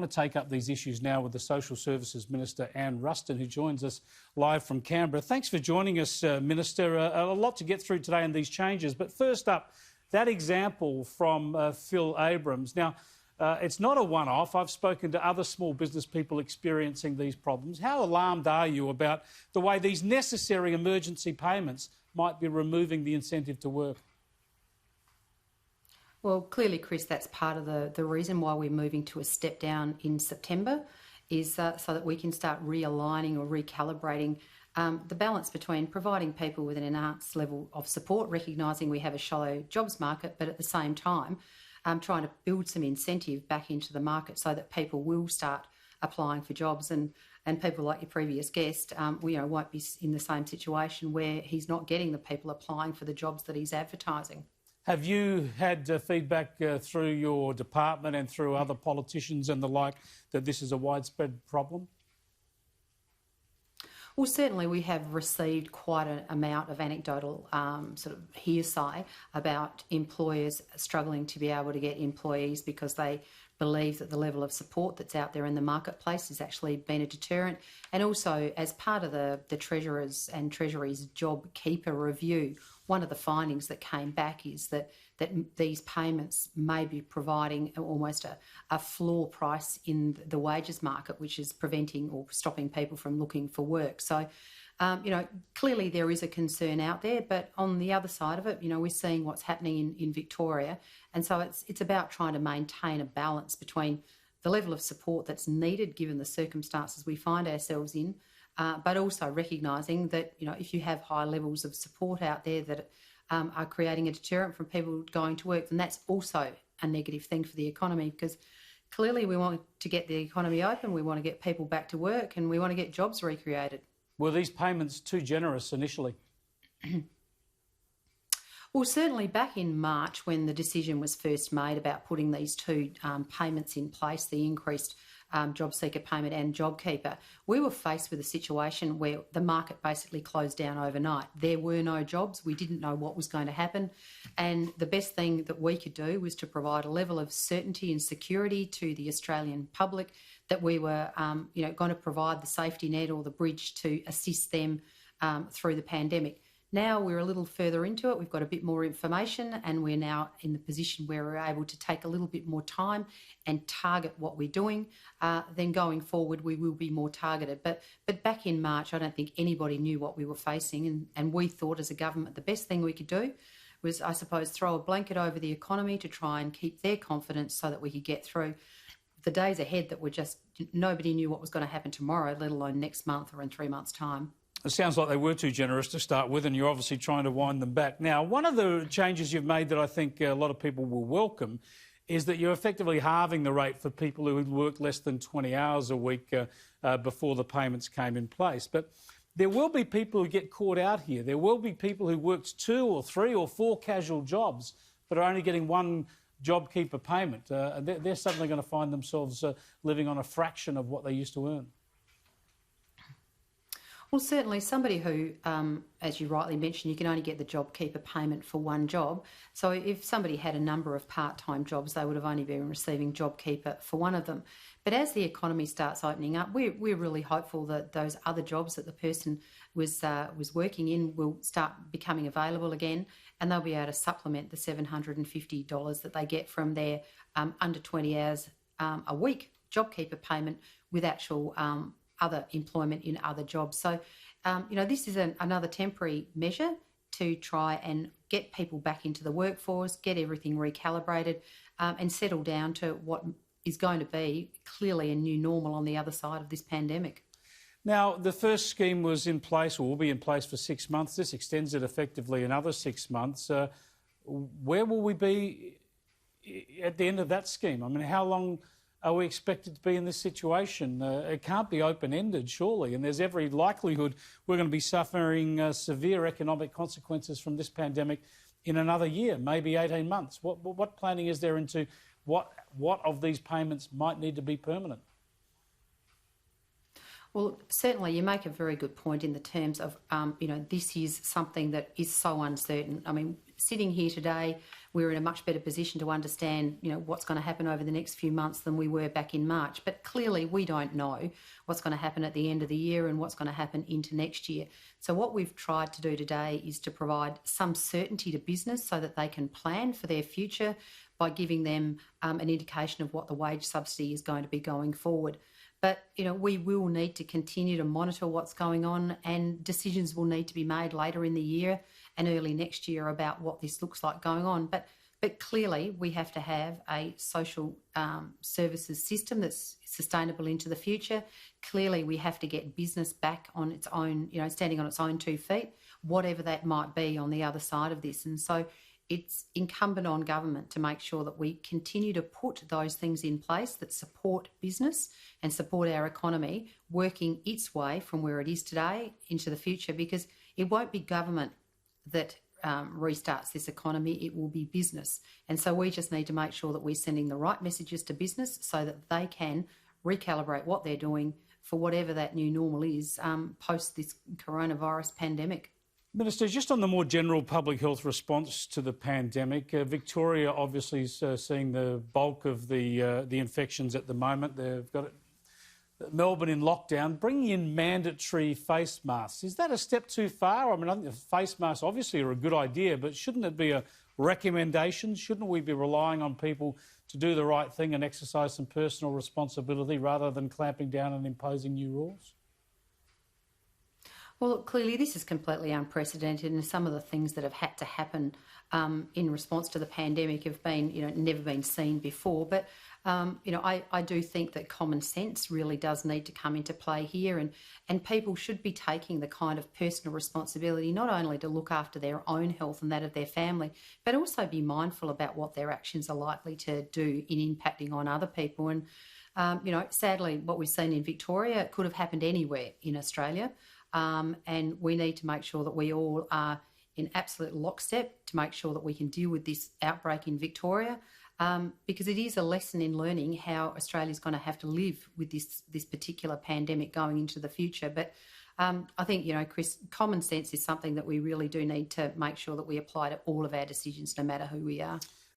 I want to take up these issues now with the Social Services Minister, Ruston, who joins us live from Canberra. Thanks for joining us, Minister. A lot to get through today in these changes. But first up, that example from Phil Abrams. Now, it's not a one-off. I've spoken to other small business people experiencing these problems. How alarmed are you about the way these necessary emergency payments might be removing the incentive to work? Well, clearly, Chris, that's part of the reason why we're moving to a step down in September, is so that we can start realigning or recalibrating the balance between providing people with an enhanced level of support, recognising we have a shallow jobs market, but at the same time trying to build some incentive back into the market so that people will start applying for jobs, and people like your previous guest won't be in the same situation where he's not getting the people applying for the jobs that he's advertising. Have you had feedback through your department and through other politicians and the like that this is a widespread problem? Well, certainly we have received quite an amount of anecdotal sort of hearsay about employers struggling to be able to get employees because they believe that the level of support that's out there in the marketplace has actually been a deterrent. And also, as part of the Treasurer's and Treasury's JobKeeper review, one of the findings that came back is that these payments may be providing almost a floor price in the wages market, which is preventing or stopping people from looking for work. So, clearly there is a concern out there, but on the other side of it, we're seeing what's happening in Victoria. And so it's about trying to maintain a balance between the level of support that's needed given the circumstances we find ourselves in, but also recognising that, if you have high levels of support out there that are creating a deterrent from people going to work, then that's also a negative thing for the economy, because clearly we want to get the economy open, we want to get people back to work, and we want to get jobs recreated. Were these payments too generous initially? Well, certainly back in March, when the decision was first made about putting these two payments in place, the increased JobSeeker payment and JobKeeper, we were faced with a situation where the market basically closed down overnight. There were no jobs. We didn't know what was going to happen. And the best thing that we could do was to provide a level of certainty and security to the Australian public that we were going to provide the safety net or the bridge to assist them through the pandemic. Now we're a little further into it, we've got a bit more information, and we're now in the position where we're able to take a little bit more time and target what we're doing. Then going forward, we will be more targeted. But back in March, I don't think anybody knew what we were facing, and we thought as a government the best thing we could do was, I suppose, throw a blanket over the economy to try and keep their confidence so that we could get through the days ahead that were just, nobody knew what was going to happen tomorrow, let alone next month or in 3 months' time. It sounds like they were too generous to start with, and you're obviously trying to wind them back. Now, one of the changes you've made that I think a lot of people will welcome is that you're effectively halving the rate for people who work less than 20 hours a week before the payments came in place. But there will be people who get caught out here. There will be people who worked 2 or 3 or 4 casual jobs but are only getting one JobKeeper payment. They're suddenly going to find themselves living on a fraction of what they used to earn. Well, certainly somebody who, as you rightly mentioned, you can only get the JobKeeper payment for one job. So if somebody had a number of part-time jobs, they would have only been receiving JobKeeper for one of them. But as the economy starts opening up, we're really hopeful that those other jobs that the person was working in will start becoming available again, and they'll be able to supplement the $750 that they get from their under 20 hours a week JobKeeper payment with actual other employment in other jobs. So, this is another temporary measure to try and get people back into the workforce, get everything recalibrated, and settle down to what is going to be clearly a new normal on the other side of this pandemic. Now, the first scheme was in place, or will be in place, for 6 months. This extends it effectively another 6 months. Where will we be at the end of that scheme? I mean, how long are we expected to be in this situation? It can't be open-ended, surely, and there's every likelihood we're going to be suffering severe economic consequences from this pandemic in another year, maybe 18 months. What planning is there into what of these payments might need to be permanent? Well, certainly you make a very good point in the terms of, this is something that is so uncertain. I mean, sitting here today, we're in a much better position to understand, what's going to happen over the next few months than we were back in March. But clearly we don't know what's going to happen at the end of the year and what's going to happen into next year. So what we've tried to do today is to provide some certainty to business so that they can plan for their future by giving them an indication of what the wage subsidy is going to be going forward. But, we will need to continue to monitor what's going on, and decisions will need to be made later in the year and early next year about what this looks like going on. But clearly we have to have a social services system that's sustainable into the future. Clearly we have to get business back on its own, standing on its own 2 feet, whatever that might be on the other side of this. And so it's incumbent on government to make sure that we continue to put those things in place that support business and support our economy working its way from where it is today into the future, because it won't be government that restarts this economy, it will be business. And so we just need to make sure that we're sending the right messages to business so that they can recalibrate what they're doing for whatever that new normal is post this coronavirus pandemic. Minister, just on the more general public health response to the pandemic, Victoria obviously is seeing the bulk of the infections at the moment. They've got Melbourne in lockdown. Bringing in mandatory face masks, is that a step too far? I mean, I think the face masks obviously are a good idea, but shouldn't it be a recommendation? Shouldn't we be relying on people to do the right thing and exercise some personal responsibility rather than clamping down and imposing new rules? Well, look, clearly this is completely unprecedented, and some of the things that have had to happen in response to the pandemic have been, never been seen before. But, I do think that common sense really does need to come into play here, and people should be taking the kind of personal responsibility not only to look after their own health and that of their family, but also be mindful about what their actions are likely to do in impacting on other people. And, sadly, what we've seen in Victoria could have happened anywhere in Australia. And we need to make sure that we all are in absolute lockstep to make sure that we can deal with this outbreak in Victoria, because it is a lesson in learning how Australia's going to have to live with this particular pandemic going into the future. But I think, Chris, common sense is something that we really do need to make sure that we apply to all of our decisions, no matter who we are.